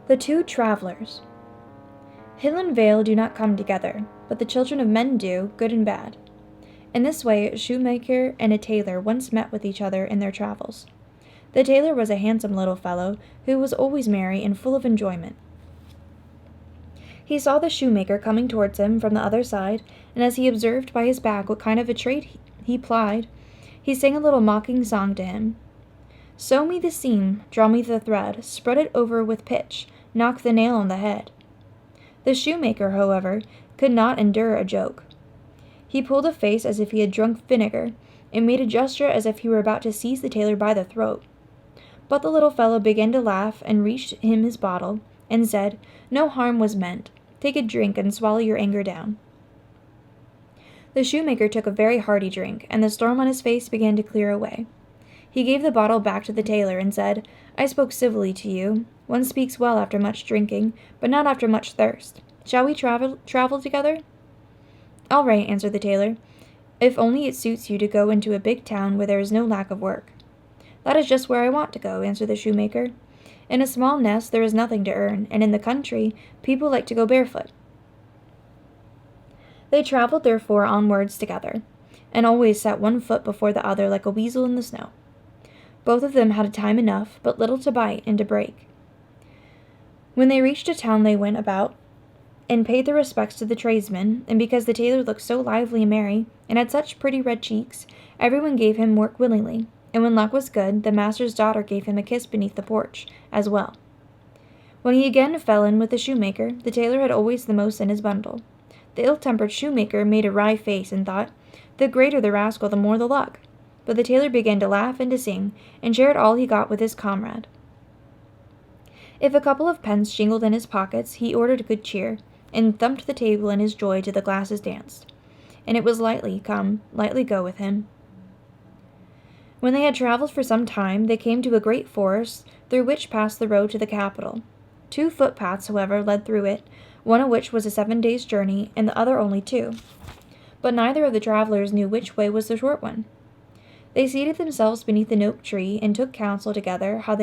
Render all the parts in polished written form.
The two travelers. Hill and vale do not come together, but the children of men do, good and bad. In this way, a shoemaker and a tailor once met with each other in their travels. The tailor was a handsome little fellow, who was always merry and full of enjoyment. He saw the shoemaker coming towards him from the other side, and as he observed by his back what kind of a trade he plied, he sang a little mocking song to him. Sew me the seam, draw me the thread, spread it over with pitch, knock the nail on the head. The shoemaker, however, could not endure a joke. He pulled a face as if he had drunk vinegar, and made a gesture as if he were about to seize the tailor by the throat. But the little fellow began to laugh and reached him his bottle, and said, "No harm was meant. Take a drink and swallow your anger down." The shoemaker took a very hearty drink, and the storm on his face began to clear away. He gave the bottle back to the tailor and said, "I spoke civilly to you. One speaks well after much drinking, but not after much thirst. Shall we travel together?" "All right," answered the tailor, "if only it suits you to go into a big town where there is no lack of work." "That is just where I want to go," answered the shoemaker. "In a small nest there is nothing to earn, and in the country people like to go barefoot." They traveled therefore onwards together, and always set one foot before the other like a weasel in the snow. Both of them had time enough, but little to bite and to break. When they reached a town they went about and paid their respects to the tradesmen, and because the tailor looked so lively and merry, and had such pretty red cheeks, everyone gave him work willingly, and when luck was good, the master's daughter gave him a kiss beneath the porch, as well. When he again fell in with the shoemaker, the tailor had always the most in his bundle. The ill-tempered shoemaker made a wry face, and thought, "The greater the rascal, the more the luck." But the tailor began to laugh and to sing, and shared all he got with his comrade. If a couple of pence jingled in his pockets, he ordered good cheer, and thumped the table in his joy till the glasses danced. And it was lightly come, lightly go with him. When they had travelled for some time, they came to a great forest, through which passed the road to the capital. 2 footpaths, however, led through it, one of which was a 7 days' journey, and the other only 2. But neither of the travellers knew which way was the short one. They seated themselves beneath an oak tree, and took counsel together how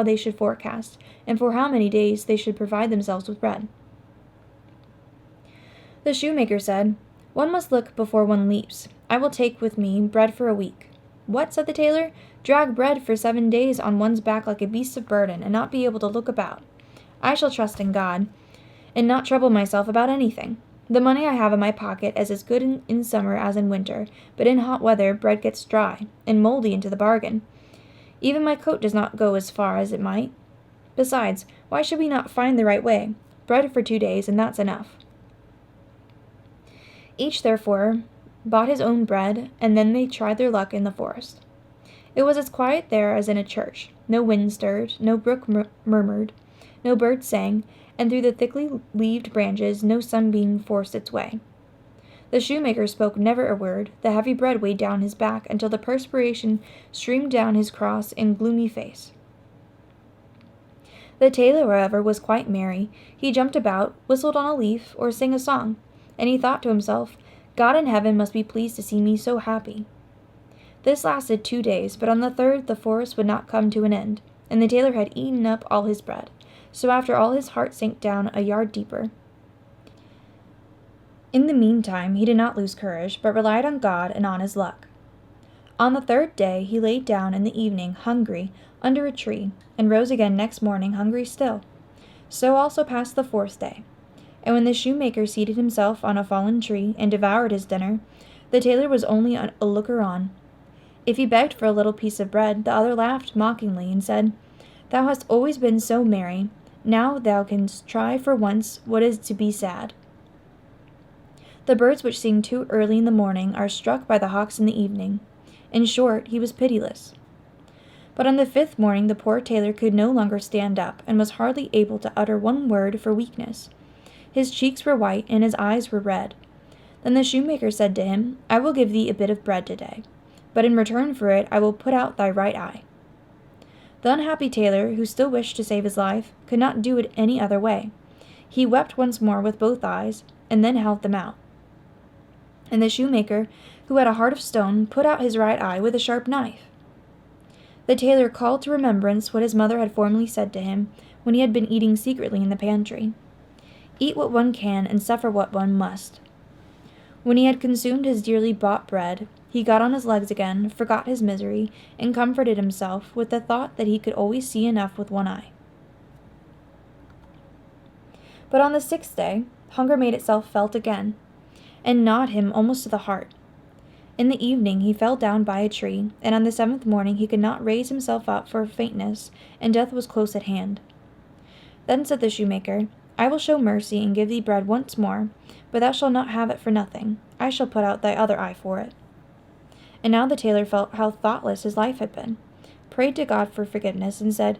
they should forecast, and for how many days they should provide themselves with bread. The shoemaker said, "One must look before one leaps. I will take with me bread for a week." "What?" said the tailor. "Drag bread for 7 days on one's back like a beast of burden, and not be able to look about. I shall trust in God, and not trouble myself about anything. The money I have in my pocket is as good in summer as in winter, but in hot weather bread gets dry, and mouldy into the bargain. Even my coat does not go as far as it might. Besides, why should we not find the right way? Bread for 2 days, and that's enough." Each, therefore, bought his own bread, and then they tried their luck in the forest. It was as quiet there as in a church. No wind stirred, no brook murmured, no bird sang, and through the thickly leaved branches no sunbeam forced its way. The shoemaker spoke never a word. The heavy bread weighed down his back until the perspiration streamed down his cross and gloomy face. The tailor, however, was quite merry. He jumped about, whistled on a leaf, or sang a song, and he thought to himself, "God in heaven must be pleased to see me so happy." This lasted 2 days, but on the 3rd the forest would not come to an end, and the tailor had eaten up all his bread. So after all his heart sank down a yard deeper. In the meantime he did not lose courage, but relied on God and on his luck. On the 3rd day he laid down in the evening, hungry, under a tree, and rose again next morning hungry still. So also passed the 4th day. And when the shoemaker seated himself on a fallen tree and devoured his dinner, the tailor was only a looker on. If he begged for a little piece of bread, the other laughed mockingly and said, "Thou hast always been so merry. Now thou canst try for once what is to be sad." The birds which sing too early in the morning are struck by the hawks in the evening. In short, he was pitiless. But on the 5th morning the poor tailor could no longer stand up, and was hardly able to utter one word for weakness. His cheeks were white, and his eyes were red. Then the shoemaker said to him, "I will give thee a bit of bread today, but in return for it I will put out thy right eye." The unhappy tailor, who still wished to save his life, could not do it any other way. He wept once more with both eyes, and then held them out. And the shoemaker, who had a heart of stone, put out his right eye with a sharp knife. The tailor called to remembrance what his mother had formerly said to him when he had been eating secretly in the pantry. Eat what one can and suffer what one must. When he had consumed his dearly bought bread, he got on his legs again, forgot his misery, and comforted himself with the thought that he could always see enough with one eye. But on the 6th day, hunger made itself felt again, and gnawed him almost to the heart. In the evening he fell down by a tree, and on the 7th morning he could not raise himself up for faintness, and death was close at hand. Then said the shoemaker, I will show mercy and give thee bread once more, but thou shalt not have it for nothing. I shall put out thy other eye for it. And now the tailor felt how thoughtless his life had been, prayed to God for forgiveness, and said,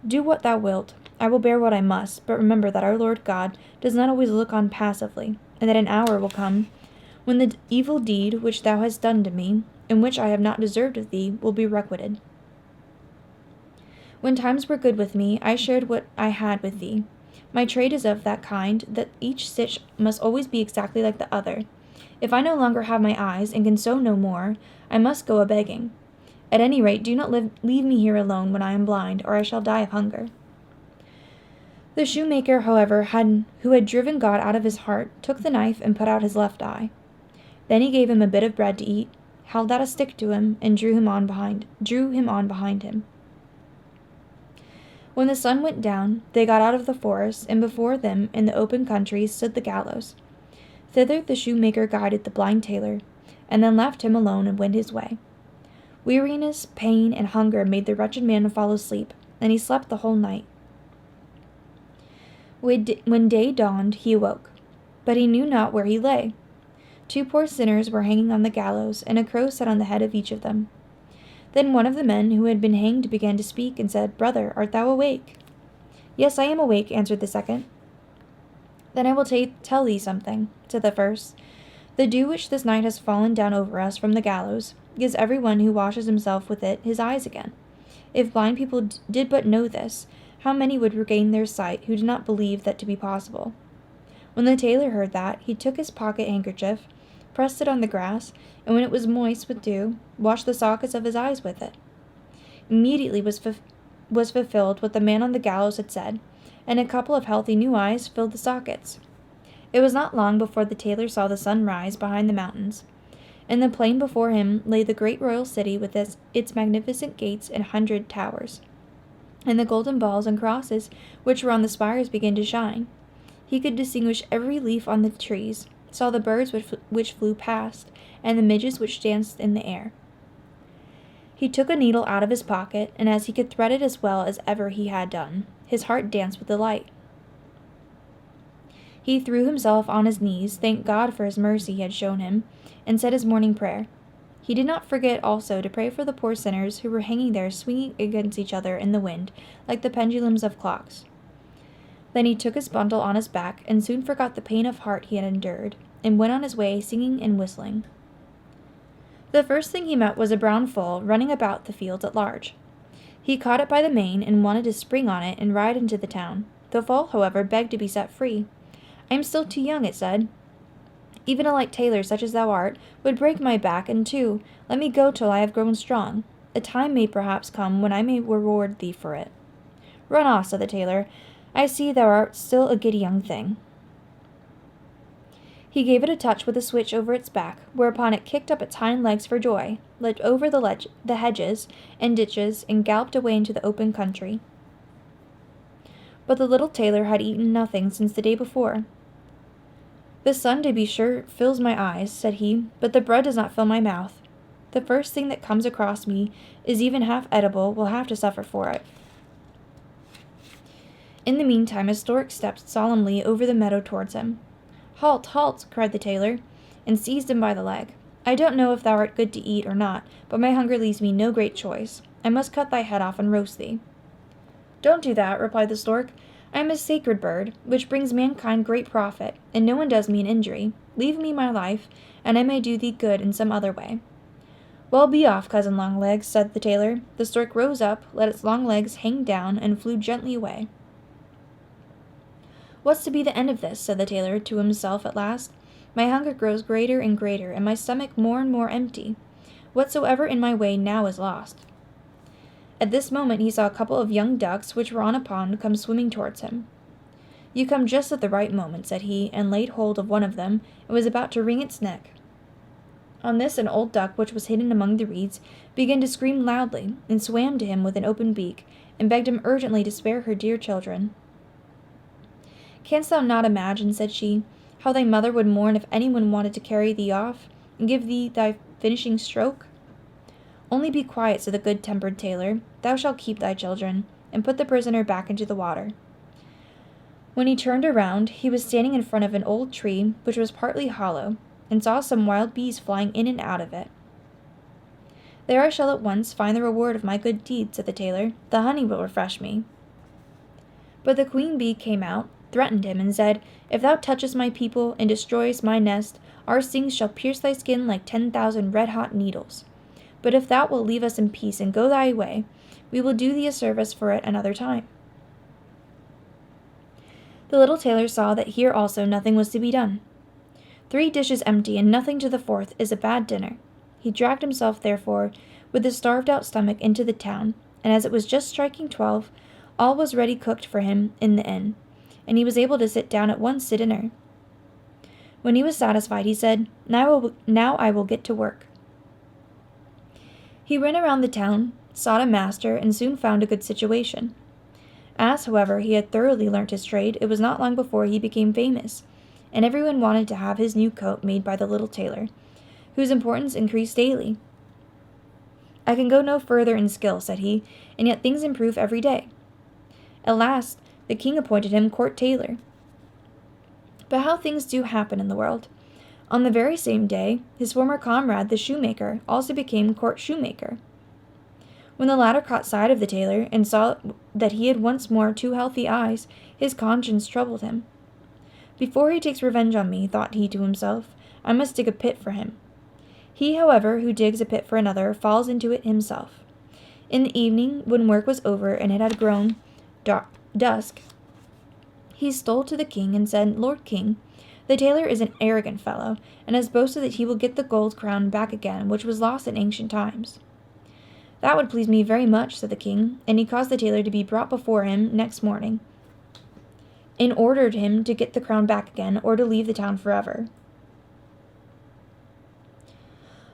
Do what thou wilt. I will bear what I must, but remember that our Lord God does not always look on passively, and that an hour will come when the evil deed which thou hast done to me, and which I have not deserved of thee, will be requited. When times were good with me, I shared what I had with thee. My trade is of that kind that each stitch must always be exactly like the other. If I no longer have my eyes, and can sew no more, I must go a-begging. At any rate, do not leave me here alone when I am blind, or I shall die of hunger. The shoemaker, however, who had driven God out of his heart, took the knife and put out his left eye. Then he gave him a bit of bread to eat, held out a stick to him, and drew him on behind him. When the sun went down, they got out of the forest, and before them, in the open country, stood the gallows. Thither the shoemaker guided the blind tailor, and then left him alone and went his way. Weariness, pain, and hunger made the wretched man fall asleep, and he slept the whole night. When day dawned, he awoke, but he knew not where he lay. 2 poor sinners were hanging on the gallows, and a crow sat on the head of each of them. Then one of the men who had been hanged began to speak, and said, Brother, art thou awake? Yes, I am awake, answered the second. Then I will tell thee something, said the first. The dew which this night has fallen down over us from the gallows gives every one who washes himself with it his eyes again. If blind people did but know this, how many would regain their sight who did not believe that to be possible? When the tailor heard that, he took his pocket handkerchief, pressed it on the grass, and when it was moist with dew, washed the sockets of his eyes with it. Immediately was fulfilled what the man on the gallows had said, and a couple of healthy new eyes filled the sockets. It was not long before the tailor saw the sun rise behind the mountains. In the plain before him lay the great royal city with its magnificent gates and 100 towers, and the golden balls and crosses which were on the spires began to shine. He could distinguish every leaf on the trees, saw the birds which flew past, and the midges which danced in the air. He took a needle out of his pocket, and as he could thread it as well as ever he had done, his heart danced with delight. He threw himself on his knees, thanked God for his mercy he had shown him, and said his morning prayer. He did not forget also to pray for the poor sinners who were hanging there swinging against each other in the wind, like the pendulums of clocks. Then he took his bundle on his back, and soon forgot the pain of heart he had endured, and went on his way singing and whistling. The first thing he met was a brown foal running about the fields at large. He caught it by the mane, and wanted to spring on it and ride into the town. The foal, however, begged to be set free. I am still too young, it said. Even a light tailor, such as thou art, would break my back in two. Let me go till I have grown strong. A time may perhaps come when I may reward thee for it. Run off, said the tailor. I see thou art still a giddy young thing. He gave it a touch with a switch over its back, whereupon it kicked up its hind legs for joy, leapt over the hedges and ditches, and galloped away into the open country. But the little tailor had eaten nothing since the day before. The sun, to be sure, fills my eyes, said he, but the bread does not fill my mouth. The first thing that comes across me is even half edible will have to suffer for it. In the meantime, a stork stepped solemnly over the meadow towards him. Halt, halt, cried the tailor, and seized him by the leg. I don't know if thou art good to eat or not, but my hunger leaves me no great choice. I must cut thy head off and roast thee. Don't do that, replied the stork. I am a sacred bird, which brings mankind great profit, and no one does me an injury. Leave me my life, and I may do thee good in some other way. Well, be off, cousin Longlegs, said the tailor. The stork rose up, let its long legs hang down, and flew gently away. What's to be the end of this? Said the tailor to himself at last. My hunger grows greater and greater, and my stomach more and more empty. Whatsoever in my way now is lost. At this moment he saw a couple of young ducks which were on a pond come swimming towards him. "You come just at the right moment," said he, and laid hold of one of them, and was about to wring its neck. On this an old duck, which was hidden among the reeds, began to scream loudly, and swam to him with an open beak, and begged him urgently to spare her dear children. "Canst thou not imagine," said she, "how thy mother would mourn if anyone wanted to carry thee off, and give thee thy finishing stroke? Only be quiet," said the good-tempered tailor. "Thou shalt keep thy children," and put the prisoner back into the water. When he turned around, he was standing in front of an old tree, which was partly hollow, and saw some wild bees flying in and out of it. "There I shall at once find the reward of my good deed," said the tailor. "The honey will refresh me." But the queen bee came out, threatened him, and said, "If thou touchest my people and destroyest my nest, our stings shall pierce thy skin like 10,000 red-hot needles. But if thou wilt leave us in peace and go thy way, we will do thee a service for it another time." The little tailor saw that here also nothing was to be done. 3 dishes empty and nothing to the 4th is a bad dinner. He dragged himself, therefore, with a starved-out stomach into the town, and as it was just striking 12, all was ready cooked for him in the inn, and he was able to sit down at once to dinner. When he was satisfied, he said, Now I will get to work." He ran around the town, sought a master, and soon found a good situation. As, however, he had thoroughly learnt his trade, it was not long before he became famous, and everyone wanted to have his new coat made by the little tailor, whose importance increased daily. "I can go no further in skill," said he, "and yet things improve every day." At last, the king appointed him court tailor. But how things do happen in the world! On the very same day, his former comrade, the shoemaker, also became court shoemaker. When the latter caught sight of the tailor, and saw that he had once more 2 healthy eyes, his conscience troubled him. "Before he takes revenge on me," thought he to himself, "I must dig a pit for him." He, however, who digs a pit for another, falls into it himself. In the evening, when work was over and it had grown dusk, he stole to the king and said, "Lord King, the tailor is an arrogant fellow, and has boasted that he will get the gold crown back again, which was lost in ancient times." "That would please me very much," said the king, and he caused the tailor to be brought before him next morning, and ordered him to get the crown back again, or to leave the town forever.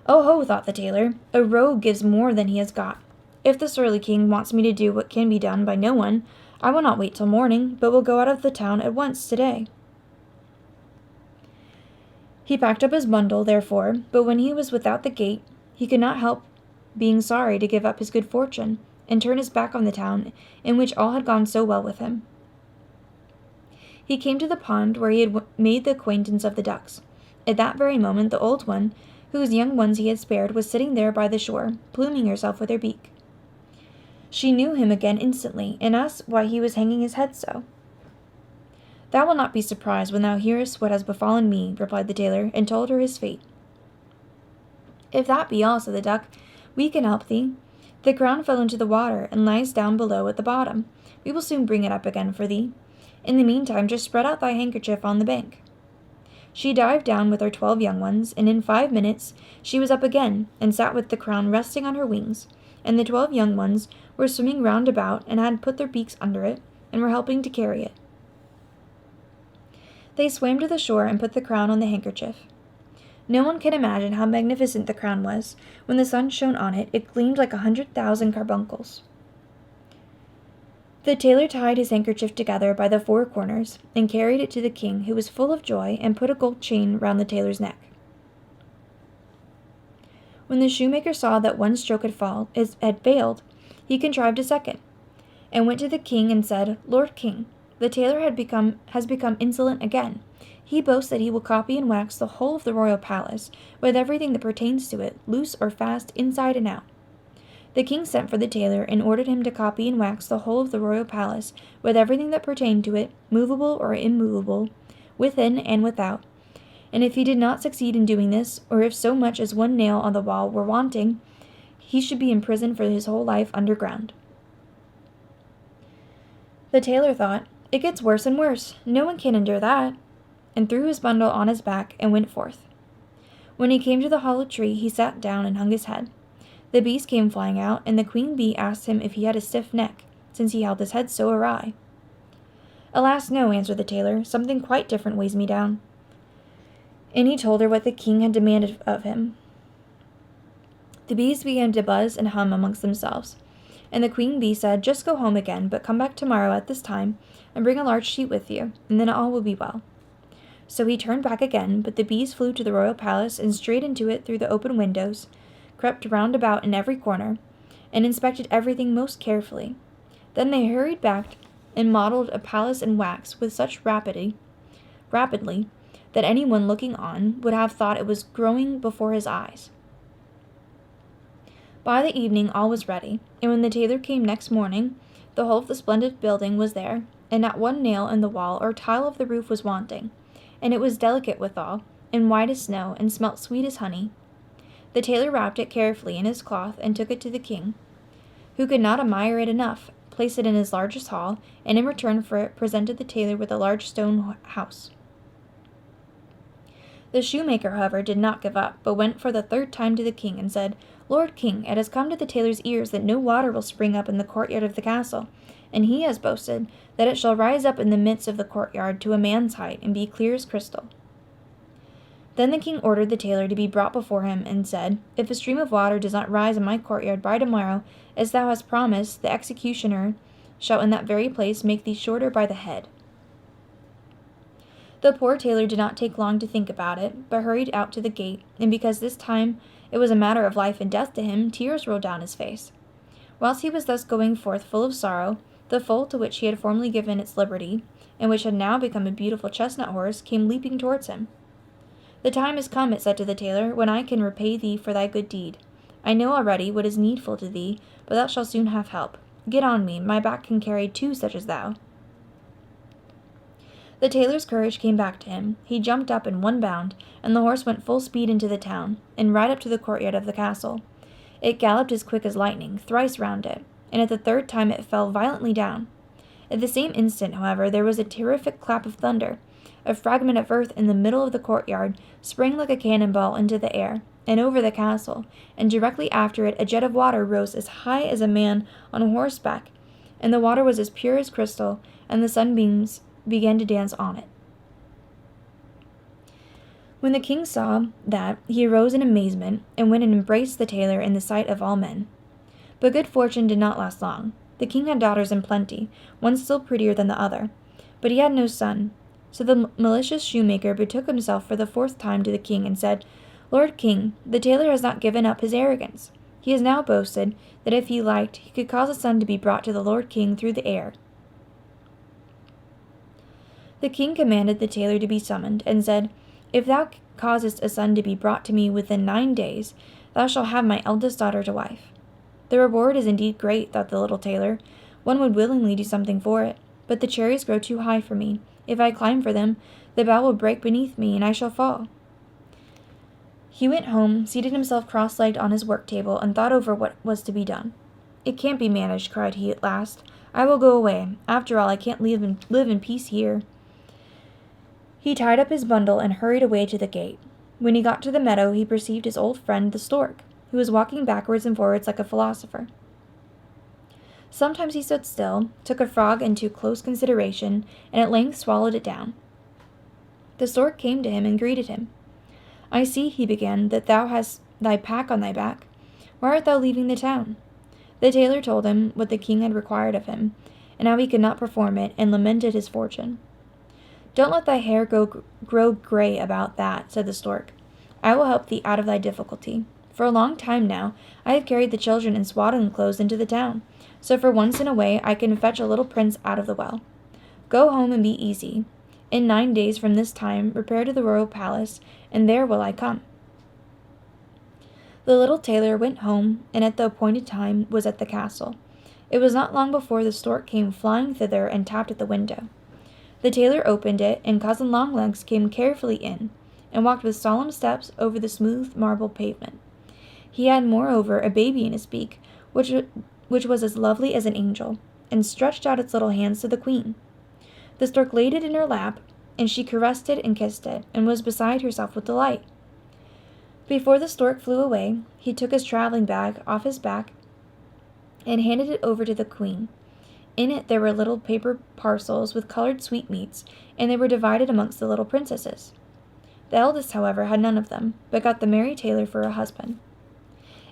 "Oh ho," thought the tailor, "a rogue gives more than he has got. If the surly king wants me to do what can be done by no one, I will not wait till morning, but will go out of the town at once today." He packed up his bundle, therefore, but when he was without the gate, he could not help being sorry to give up his good fortune, and turn his back on the town, in which all had gone so well with him. He came to the pond where he had made the acquaintance of the ducks. At that very moment the old one, whose young ones he had spared, was sitting there by the shore, pluming herself with her beak. She knew him again instantly, and asked why he was hanging his head so. "Thou wilt not be surprised when thou hearest what has befallen me," replied the tailor, and told her his fate. "If that be all," said the duck, "we can help thee. The crown fell into the water, and lies down below at the bottom. We will soon bring it up again for thee. In the meantime, just spread out thy handkerchief on the bank." She dived down with her 12 young ones, and in 5 minutes she was up again, and sat with the crown resting on her wings, and the 12 young ones were swimming round about, and had put their beaks under it, and were helping to carry it. They swam to the shore and put the crown on the handkerchief. No one can imagine how magnificent the crown was. When the sun shone on it, it gleamed like 100,000 carbuncles. The tailor tied his handkerchief together by the 4 corners, and carried it to the king, who was full of joy, and put a gold chain round the tailor's neck. When the shoemaker saw that one stroke had failed, he contrived a second, and went to the king and said, "Lord King, the tailor has become insolent again. He boasts that he will copy and wax the whole of the royal palace, with everything that pertains to it, loose or fast, inside and out." The king sent for the tailor, and ordered him to copy and wax the whole of the royal palace, with everything that pertained to it, movable or immovable, within and without. And if he did not succeed in doing this, or if so much as one nail on the wall were wanting, he should be imprisoned for his whole life underground. The tailor thought, "It gets worse and worse. No one can endure that," and threw his bundle on his back and went forth. When he came to the hollow tree, he sat down and hung his head. The bees came flying out, and the queen bee asked him if he had a stiff neck, since he held his head so awry. "Alas, no," answered the tailor. "Something quite different weighs me down." And he told her what the king had demanded of him. The bees began to buzz and hum amongst themselves, and the queen bee said, "Just go home again, but come back tomorrow at this time, and bring a large sheet with you, and then all will be well." So he turned back again, but the bees flew to the royal palace and straight into it through the open windows, crept round about in every corner, and inspected everything most carefully. Then they hurried back and modelled a palace in wax with such rapidly, that anyone looking on would have thought it was growing before his eyes. By the evening all was ready, and when the tailor came next morning, the whole of the splendid building was there, and not one nail in the wall or tile of the roof was wanting, and it was delicate withal, and white as snow, and smelt sweet as honey. The tailor wrapped it carefully in his cloth and took it to the king, who could not admire it enough, placed it in his largest hall, and in return for it presented the tailor with a large stone house. The shoemaker, however, did not give up, but went for the third time to the king and said, "Lord King, it has come to the tailor's ears that no water will spring up in the courtyard of the castle, and he has boasted that it shall rise up in the midst of the courtyard to a man's height and be clear as crystal." Then the king ordered the tailor to be brought before him and said, "If a stream of water does not rise in my courtyard by tomorrow, as thou hast promised, the executioner shall in that very place make thee shorter by the head." The poor tailor did not take long to think about it, but hurried out to the gate, and because this time it was a matter of life and death to him, tears rolled down his face. Whilst he was thus going forth full of sorrow, the foal to which he had formerly given its liberty, and which had now become a beautiful chestnut horse, came leaping towards him. "The time is come," it said to the tailor, "when I can repay thee for thy good deed. I know already what is needful to thee, but thou shalt soon have help. Get on me, my back can carry two such as thou." The tailor's courage came back to him. He jumped up in one bound, and the horse went full speed into the town, and right up to the courtyard of the castle. It galloped as quick as lightning, thrice round it, and at the third time it fell violently down. At the same instant, however, there was a terrific clap of thunder. A fragment of earth in the middle of the courtyard sprang like a cannonball into the air, and over the castle, and directly after it a jet of water rose as high as a man on horseback, and the water was as pure as crystal, and the sunbeams began to dance on it. When the king saw that, he arose in amazement, and went and embraced the tailor in the sight of all men. But good fortune did not last long. The king had daughters in plenty, one still prettier than the other, but he had no son. So the malicious shoemaker betook himself for the fourth time to the king and said, "Lord King, the tailor has not given up his arrogance. He has now boasted that if he liked, he could cause a son to be brought to the Lord King through the air." The king commanded the tailor to be summoned, and said, "If thou causest a son to be brought to me within 9 days, thou shalt have my eldest daughter to wife." "The reward is indeed great," thought the little tailor. "One would willingly do something for it, but the cherries grow too high for me. If I climb for them, the bough will break beneath me, and I shall fall." He went home, seated himself cross-legged on his work-table, and thought over what was to be done. "It can't be managed," cried he at last. "I will go away. After all, I can't live in peace here." He tied up his bundle and hurried away to the gate. When he got to the meadow, he perceived his old friend the stork, who was walking backwards and forwards like a philosopher. Sometimes he stood still, took a frog into close consideration, and at length swallowed it down. The stork came to him and greeted him. "I see," he began, "that thou hast thy pack on thy back. Why art thou leaving the town?" The tailor told him what the king had required of him, and how he could not perform it, and lamented his fortune. "Don't let thy hair grow gray about that," said the stork. "I will help thee out of thy difficulty. For a long time now I have carried the children in swaddling clothes into the town, so for once in a way I can fetch a little prince out of the well. Go home and be easy. In 9 days from this time repair to the royal palace, and there will I come." The little tailor went home, and at the appointed time was at the castle. It was not long before the stork came flying thither and tapped at the window. The tailor opened it, and Cousin Longlegs came carefully in, and walked with solemn steps over the smooth marble pavement. He had, moreover, a baby in his beak, which was as lovely as an angel, and stretched out its little hands to the queen. The stork laid it in her lap, and she caressed it and kissed it, and was beside herself with delight. Before the stork flew away, he took his traveling bag off his back and handed it over to the queen. In it there were little paper parcels with colored sweetmeats, and they were divided amongst the little princesses. The eldest, however, had none of them, but got the merry tailor for a husband.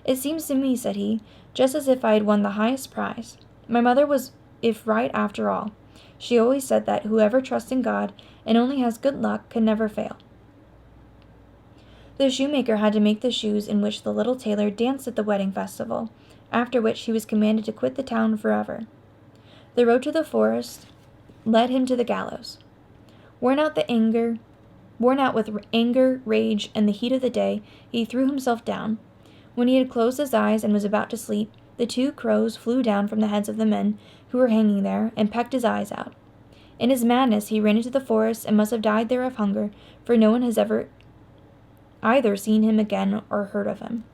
"It seems to me," said he, "just as if I had won the highest prize. My mother was if right after all. She always said that whoever trusts in God and only has good luck can never fail." The shoemaker had to make the shoes in which the little tailor danced at the wedding festival, after which he was commanded to quit the town forever. The road to the forest led him to the gallows. Worn out with anger, rage, and the heat of the day, he threw himself down. When he had closed his eyes and was about to sleep, the 2 crows flew down from the heads of the men who were hanging there and pecked his eyes out. In his madness he ran into the forest and must have died there of hunger, for no one has ever either seen him again or heard of him.